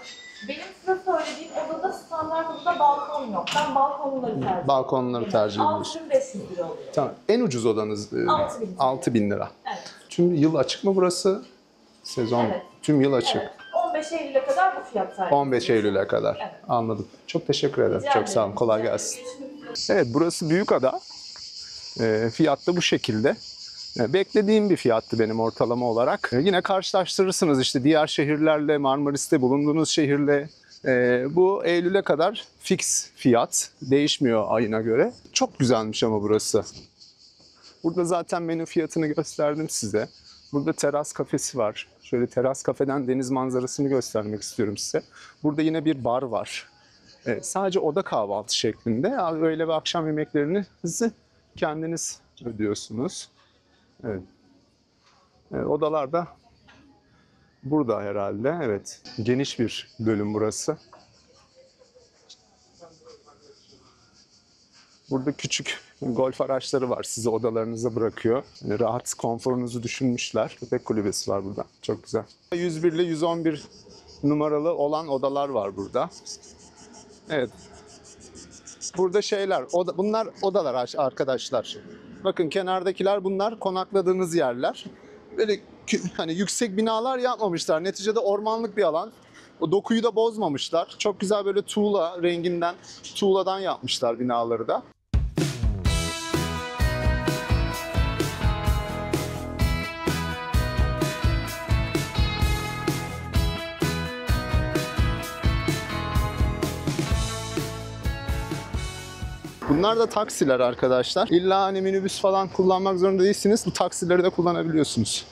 Benim size söylediğim odada standart odada balkon yok. Ben balkonları tercih ediyorum. Balkonları tercih ediyorsun. 6.500 lira oluyor. Tamam. En ucuz odanız 6.000. 6.000 lira. Evet. Tüm yıl açık mı burası? Sezon. Evet. Tüm yıl açık. Evet. 15 Eylül'e kadar bu fiyat sahibi. 15 Eylül'e kadar. Evet. Anladım. Çok teşekkür ederim. Rica Çok sağ olun. ederim. Kolay gelsin. Evet, burası Büyükada. Fiyat da bu şekilde. Beklediğim bir fiyattı benim ortalama olarak. Yine karşılaştırırsınız işte diğer şehirlerle, Marmaris'te bulunduğunuz şehirle. Bu Eylül'e kadar fix fiyat. Değişmiyor ayına göre. Çok güzelmiş ama burası. Burada zaten menü fiyatını gösterdim size. Burada teras kafesi var. Şöyle teras kafeden deniz manzarasını göstermek istiyorum size. Burada yine bir bar var. Sadece oda kahvaltı şeklinde. Öğle ve akşam yemeklerinizi kendiniz ödüyorsunuz. Evet. Odalar da burada herhalde. Evet. Geniş bir bölüm burası. Burada küçük golf araçları var. Sizi odalarınıza bırakıyor. Yani rahat, konforunuzu düşünmüşler. Köpek kulübesi var burada. Çok güzel. 101 ile 111 numaralı olan odalar var burada. Evet. Burada şeyler, bunlar odalar arkadaşlar. Bakın kenardakiler bunlar konakladığınız yerler. Böyle hani yüksek binalar yapmamışlar. Neticede ormanlık bir alan. O dokuyu da bozmamışlar. Çok güzel böyle tuğla renginden, tuğladan yapmışlar binaları da. Bunlar da taksiler arkadaşlar. İlla hani minibüs falan kullanmak zorunda değilsiniz. Bu taksileri de kullanabiliyorsunuz.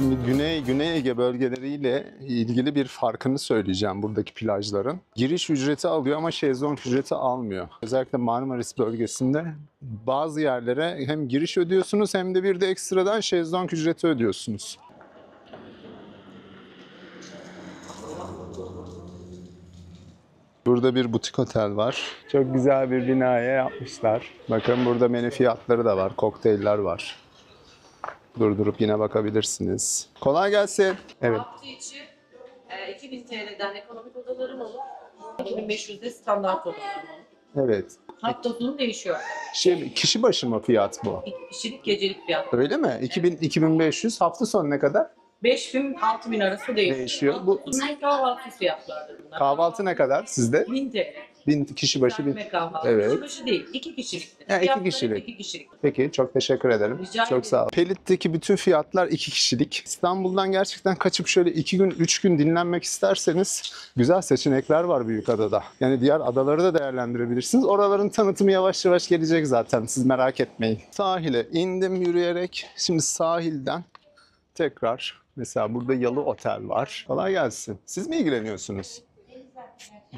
Şimdi Güney Ege bölgeleriyle ilgili bir farkını söyleyeceğim buradaki plajların. Giriş ücreti alıyor ama şezlong ücreti almıyor. Özellikle Marmaris bölgesinde bazı yerlere hem giriş ödüyorsunuz hem de bir de ekstradan şezlong ücreti ödüyorsunuz. Burada bir butik otel var. Çok güzel bir binaya yapmışlar. Bakın burada menü fiyatları da var, kokteyller var. Durdurup yine bakabilirsiniz. Kolay gelsin. Evet. Hafta içi 2000 TL'den ekonomik odalarım olur. 2500'de standart odalarım olur. Evet. Hafta sonu değişiyor. Kişi başı mı fiyat bu? 2 kişilik gecelik fiyat. Öyle mi? 2500 hafta sonu ne kadar? 5000-6000 arası değişiyor. Bu Kahvaltı fiyatlardır bunlar. kahvaltı ne kadar sizde? 1000 TL. 1000 kişi başı 1000. Kahvaltı. Evet. Kişi başı değil. 2 kişiliktir. Ha, 2 Fiyatları kişilik. 2 kişilik. Peki çok teşekkür ederim. Rica Çok sağ olun. Pelit'teki bütün fiyatlar 2 kişilik. İstanbul'dan gerçekten kaçıp şöyle 2 gün 3 gün dinlenmek isterseniz güzel seçenekler var Büyükada'da. Yani diğer adaları da değerlendirebilirsiniz. Oraların tanıtımı yavaş yavaş gelecek zaten. Siz merak etmeyin. Sahile indim yürüyerek. Şimdi sahilden tekrar mesela burada Yalı Otel var. Kolay gelsin. Siz mi ilgileniyorsunuz?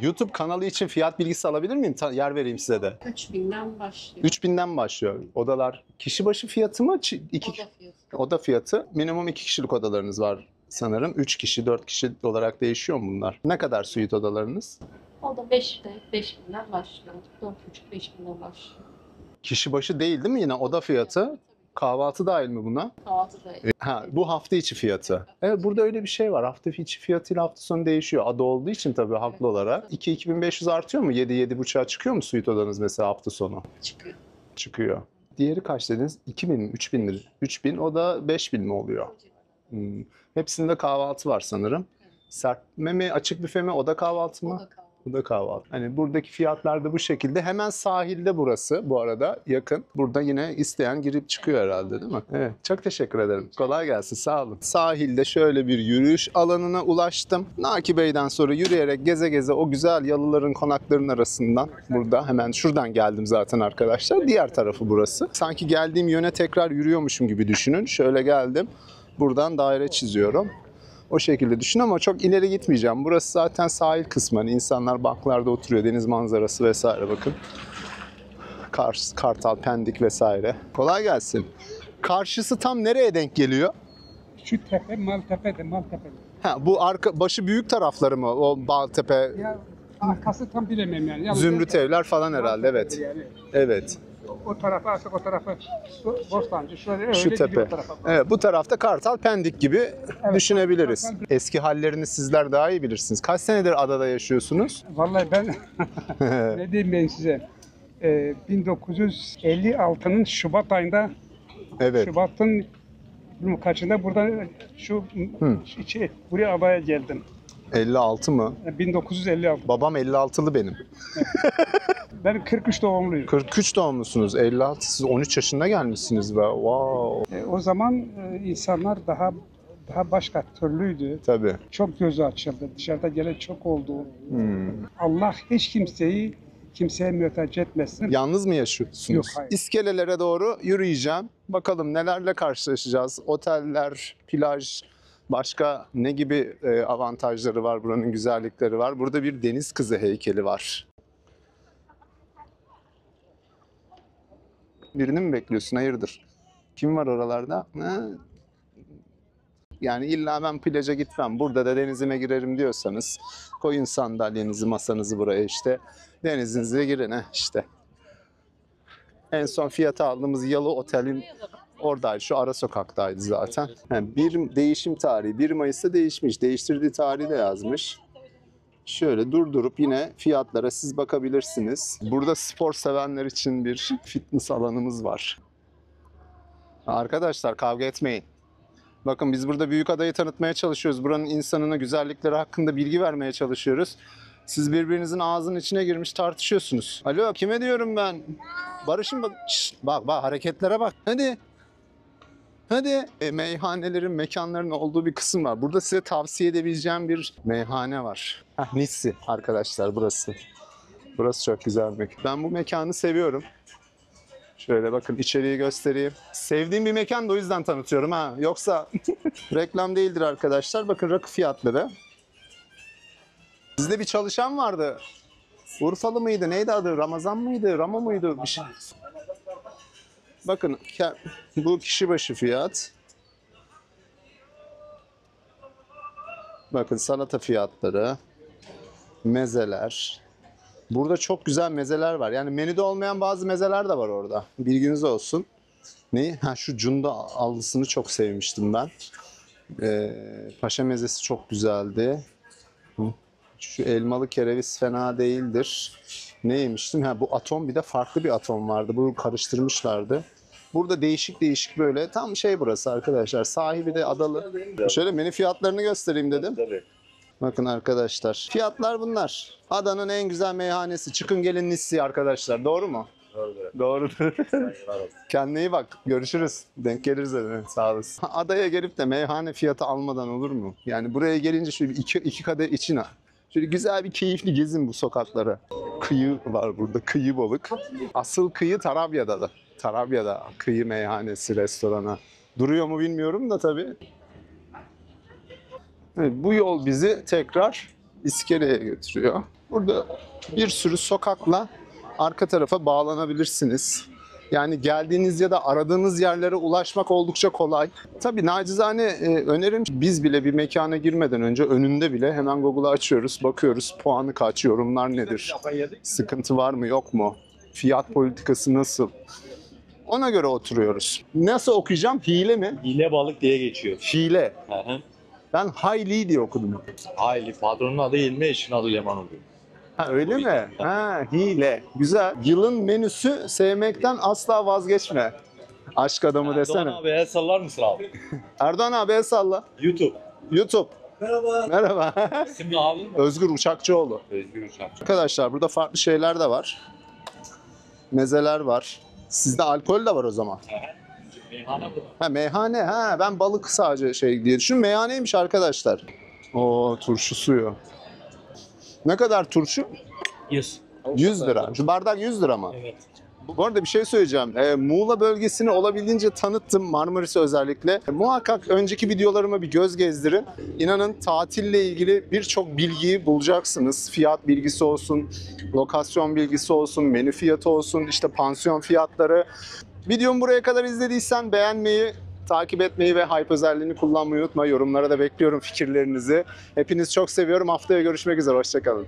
YouTube kanalı için fiyat bilgisi alabilir miyim? Yer vereyim size de. 3000'den başlıyor. 3000'den başlıyor. Odalar kişi başı fiyatı mı? Oda fiyatı. Minimum 2 kişilik odalarınız var sanırım. 3 kişi, 4 kişi olarak değişiyor mu bunlar? Ne kadar suite odalarınız? O da 5000'den başlıyor. 4,5-5000'den başlıyor. Kişi başı değil değil mi yine oda fiyatı? Kahvaltı dahil mi buna? Kahvaltı da Bu hafta içi fiyatı. Evet burada öyle bir şey var. Hafta içi fiyatıyla hafta sonu değişiyor. Ada olduğu için tabii haklı olarak. 2-2500 artıyor mu? 7-7,5'a çıkıyor mu suite odanız mesela hafta sonu? çıkıyor. Çıkıyor. Diğeri kaç dediniz? 2000 mi? 3000 mi? 3000 o da 5000 mi oluyor? Hepsinde kahvaltı var sanırım. Serpme mi? Açık büfe mi? Oda kahvaltı mı? Bu da kahvaltı. Hani buradaki fiyatlar da bu şekilde. Hemen sahilde burası bu arada yakın. Burada yine isteyen girip çıkıyor herhalde değil mi? Evet. Çok teşekkür ederim. Kolay gelsin. Sağ olun. Sahilde şöyle bir yürüyüş alanına ulaştım. Naki Bey'den sonra yürüyerek geze geze o güzel yalıların konaklarının arasından burada hemen şuradan geldim zaten arkadaşlar. Diğer tarafı burası. Sanki geldiğim yöne tekrar yürüyormuşum gibi düşünün. Şöyle geldim. Buradan daire çiziyorum. O şekilde düşün ama çok ileri gitmeyeceğim. Burası zaten sahil kısmı. Hani insanlar banklarda oturuyor. Deniz manzarası vesaire bakın. Kars, Kartal, Pendik vesaire. Kolay gelsin. Karşısı tam nereye denk geliyor? Şu tepe Maltepe'de, Maltepe'de. Ha, bu başı büyük tarafları mı? O Maltepe, Ya arkası tam bilemem yani. Yalnız Zümrüt evler falan herhalde. Evet. Yani. Evet. O tarafa artık o tarafa Bostancı, şöyle öyle Şu gidiyor tepe. o tarafa. Evet, bu tarafta Kartal, Pendik gibi Evet, düşünebiliriz. Kartal- Eski hallerini sizler daha iyi bilirsiniz. Kaç senedir adada yaşıyorsunuz? Vallahi ben ne diyeyim ben size? 1956'nın Şubat ayında Evet. Şubat'ın kaçında burada buraya adaya geldim. 56 mı? 1956. Babam 56'lı benim. Ben 43 doğumluyum. 43 doğumlusunuz. 56. Siz 13 yaşında gelmişsiniz be. Wow. O zaman insanlar daha başka türlüydü. Tabii. Çok gözü açıldı. Dışarıda gelen çok oldu. Hmm. Allah hiç kimseye muhtaç etmesin. Yalnız mı yaşıyorsunuz? Yok, hayır. İskelelere doğru yürüyeceğim. Bakalım nelerle karşılaşacağız. Oteller, plaj, başka ne gibi avantajları var, buranın güzellikleri var. Burada bir deniz kızı heykeli var. Birini mi bekliyorsun? Hayırdır? Kim var oralarda? Ha? Yani illa ben plaja gitmem, burada da denizime girerim diyorsanız koyun sandalyenizi, masanızı buraya işte. Denizinize girin işte. En son fiyatı aldığımız Yalı Otel'in oradaydı. Şu ara sokaktaydı zaten. Yani bir değişim tarihi 1 Mayıs'ta değişmiş. Değiştirdiği tarihi de yazmış. Şöyle durdurup yine fiyatlara siz bakabilirsiniz. Burada spor sevenler için bir fitness alanımız var. Arkadaşlar kavga etmeyin. Bakın biz burada Büyükada'yı tanıtmaya çalışıyoruz. Buranın insanına, güzellikleri hakkında bilgi vermeye çalışıyoruz. Siz birbirinizin ağzının içine girmiş tartışıyorsunuz. Alo, kime diyorum ben? Barış'ın bak. Şşt, bak hareketlere bak. Hadi. Hadi. Meyhanelerin, mekanların olduğu bir kısım var. Burada size tavsiye edebileceğim bir meyhane var. Nissi arkadaşlar burası. Burası çok güzel bir mekan. Ben bu mekanı seviyorum. Şöyle bakın içeriği göstereyim. Sevdiğim bir mekan da o yüzden tanıtıyorum ha. Yoksa reklam değildir arkadaşlar. Bakın rakı fiyatları. Bizde bir çalışan vardı. Urfalı mıydı? Neydi adı? Ramazan mıydı? Ramo muydu? Bir şey. Bakın bu kişi başı fiyat. Bakın salata fiyatları. Mezeler. Burada çok güzel mezeler var. Yani menüde olmayan bazı mezeler de var orada. Bilginiz olsun. Neyi? Şu cunda allısını çok sevmiştim ben. Paşa mezesi çok güzeldi. Şu elmalı kereviz fena değildir. Ne yemiştim? Bu atom, bir de farklı bir atom vardı. Bunu karıştırmışlardı. Burada değişik değişik böyle tam burası arkadaşlar. Sahibi de adalı. Şöyle menü fiyatlarını göstereyim dedim. Bakın arkadaşlar. Fiyatlar bunlar. Adanın en güzel meyhanesi. Çıkın gelin Nissi arkadaşlar. Doğru mu? Doğrudur. Kendine iyi bak. Görüşürüz. Denk geliriz de. Sağ olasın. Adaya gelip de meyhane fiyatı almadan olur mu? Yani buraya gelince şöyle iki kadeh içine. Şöyle güzel bir keyifli gezin bu sokaklara. Kıyı var burada. Kıyı balık. Asıl kıyı Tarabya'da da. Tarabya'da kıyı meyhanesi, restorana. Duruyor mu bilmiyorum da tabii. Evet, bu yol bizi tekrar iskeleye götürüyor. Burada bir sürü sokakla arka tarafa bağlanabilirsiniz. Yani geldiğiniz ya da aradığınız yerlere ulaşmak oldukça kolay. Tabii nacizane önerim, biz bile bir mekana girmeden önce önünde bile hemen Google'ı açıyoruz, bakıyoruz puanı kaç, yorumlar nedir, sıkıntı var mı yok mu, fiyat politikası nasıl? Ona göre oturuyoruz. Nasıl okuyacağım? Hile mi? Hile balık diye geçiyor. Hile. Hı hı. Ben Hayli diye okudum. Hayli. Patronun adı Hilmi, eşin adı Yaman oluyor. Öyle mi? Hile. Güzel. Yılın menüsü sevmekten asla vazgeçme. Aşk adamı desene. Erdoğan abi el sallar mısın abi? Erdoğan abi el salla. YouTube. Merhaba. Merhaba. İsim ne abi? Özgür Uçakçıoğlu. Özgür Uçakçı. Arkadaşlar burada farklı şeyler de var. Mezeler var. Sizde alkol de var o zaman. Meyhane bu. Meyhane. Ben balık sadece diye düşün. Meyhaneymiş arkadaşlar. O turşu suyu. Ne kadar turşu? 100 lira. Şu bardak 100 lira mı? Evet. Bu arada bir şey söyleyeceğim. Muğla bölgesini olabildiğince tanıttım, Marmaris'i özellikle. Muhakkak önceki videolarıma bir göz gezdirin. İnanın tatille ilgili birçok bilgiyi bulacaksınız. Fiyat bilgisi olsun, lokasyon bilgisi olsun, menü fiyatı olsun, işte pansiyon fiyatları. Videomu buraya kadar izlediysen beğenmeyi, takip etmeyi ve hype özelliğini kullanmayı unutma. Yorumlara da bekliyorum fikirlerinizi. Hepinizi çok seviyorum. Haftaya görüşmek üzere. Hoşça kalın.